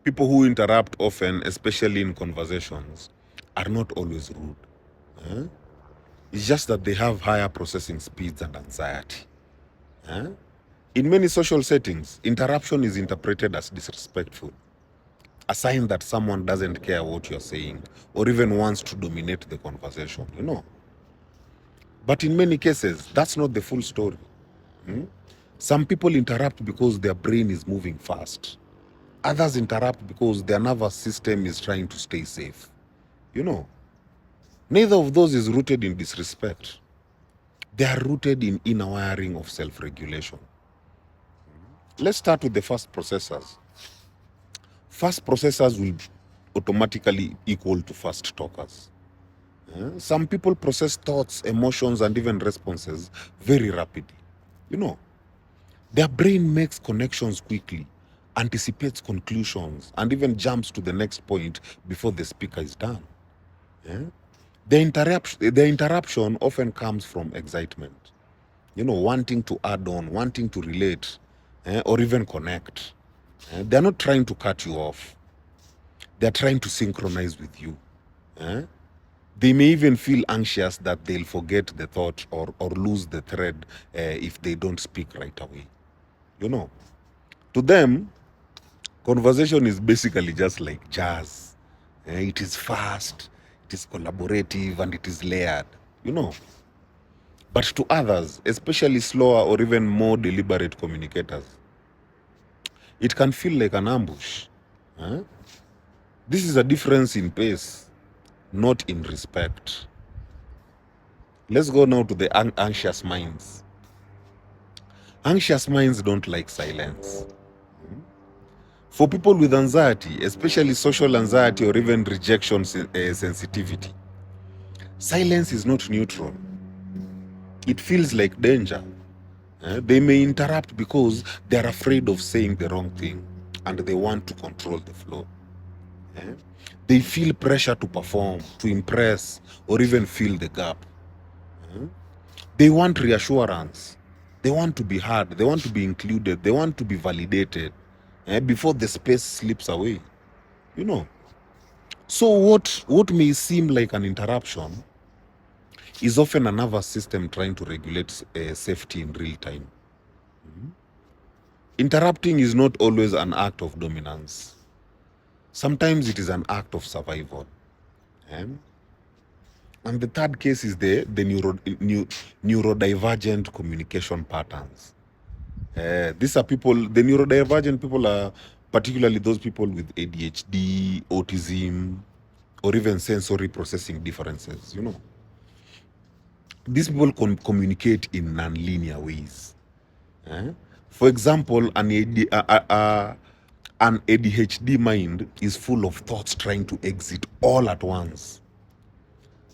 People who interrupt often, especially in conversations, are not always rude. eh? It's just that they have higher processing speeds and anxiety. eh? In many social settings, interruption is interpreted as disrespectful, a sign that someone doesn't care what you're saying or even wants to dominate the conversation. But in many cases, that's not the full story. Some people interrupt because their brain is moving fast. Others interrupt because their nervous system is trying to stay safe. You know, neither of those is rooted in disrespect. They are rooted in inner wiring of self-regulation. Let's start with the fast processors. Fast processors will automatically equal to fast talkers. Some people process thoughts, emotions, and even responses very rapidly. You know, their brain makes connections quickly, anticipates conclusions, and even jumps to the next point before the speaker is done. The interruption often comes from excitement, wanting to add on, wanting to relate, or even connect. They're not trying to cut you off. They're trying to synchronize with you. They may even feel anxious that they'll forget the thought or lose the thread if they don't speak right away. To them, conversation is basically just like jazz. It is fast, it is collaborative, and it is layered. But to others, especially slower or even more deliberate communicators, it can feel like an ambush. This is a difference in pace, not in respect. Let's go now to the anxious minds. Anxious minds don't like silence. For people with anxiety, especially social anxiety or even rejection sensitivity, silence is not neutral. It feels like danger. They may interrupt because they're afraid of saying the wrong thing and they want to control the flow. They feel pressure to perform, to impress, or even fill the gap. They want reassurance. They want to be heard. They want to be included. They want to be validated before the space slips away. So what may seem like an interruption is often a nervous system trying to regulate safety in real time. Interrupting is not always an act of dominance. Sometimes it is an act of survival. And the third case is the neurodivergent communication patterns. These are people, the neurodivergent people are particularly those people with ADHD, autism, or even sensory processing differences. These people can communicate in non-linear ways. For example, an ADHD mind is full of thoughts trying to exit all at once.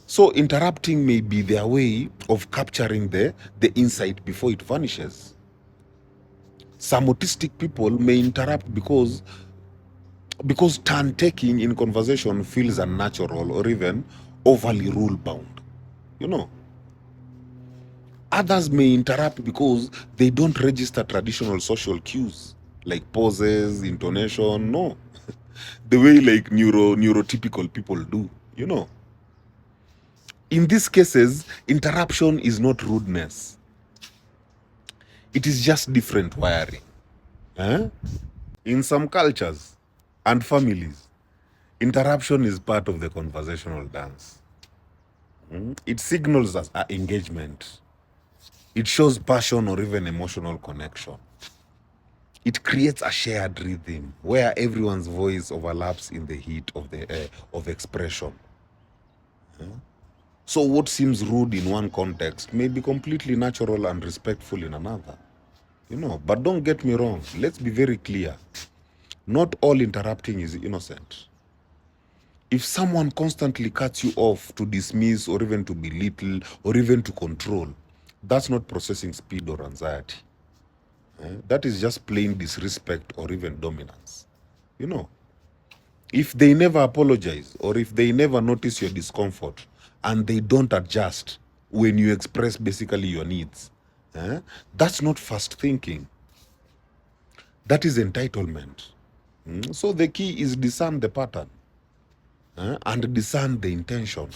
So interrupting may be their way of capturing the insight before it vanishes. Some autistic people may interrupt because turn taking in conversation feels unnatural or even overly rule bound. Others may interrupt because they don't register traditional social cues like pauses, intonation, no. The way like neurotypical people do. In these cases, interruption is not rudeness. It is just different wiring. In some cultures and families, interruption is part of the conversational dance. It signals as engagement. It shows passion or even emotional connection. It creates a shared rhythm where everyone's voice overlaps in the heat of expression. So what seems rude in one context may be completely natural and respectful in another. But don't get me wrong, let's be very clear. Not all interrupting is innocent. If someone constantly cuts you off to dismiss or even to belittle or even to control, that's not processing speed or anxiety. That is just plain disrespect or even dominance. If they never apologize or if they never notice your discomfort and they don't adjust when you express basically your needs, that's not fast thinking. That is entitlement. So the key is discern the pattern and discern the intention.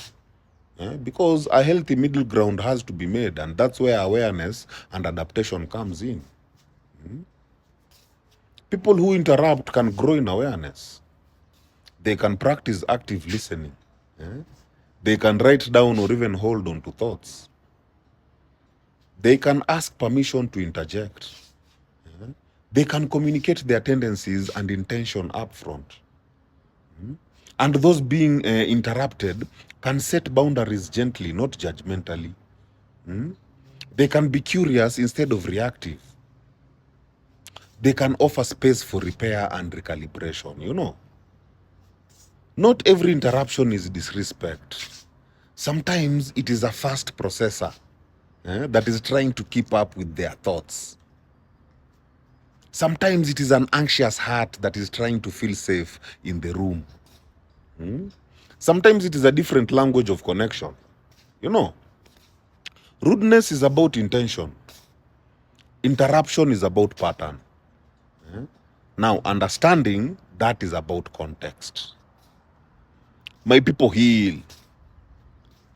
Because a healthy middle ground has to be made, and that's where awareness and adaptation comes in. People who interrupt can grow in awareness. They can practice active listening. They can write down or even hold on to thoughts. They can ask permission to interject. They can communicate their tendencies and intention up front. And those being interrupted can set boundaries gently, not judgmentally. They can be curious instead of reactive. They can offer space for repair and recalibration, you know. Not every interruption is disrespect. Sometimes it is a fast processor that is trying to keep up with their thoughts. Sometimes it is an anxious heart that is trying to feel safe in the room. Sometimes it is a different language of connection. You know, rudeness is about intention. Interruption is about pattern. Now, understanding that is about context. My people, heal.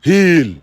Heal.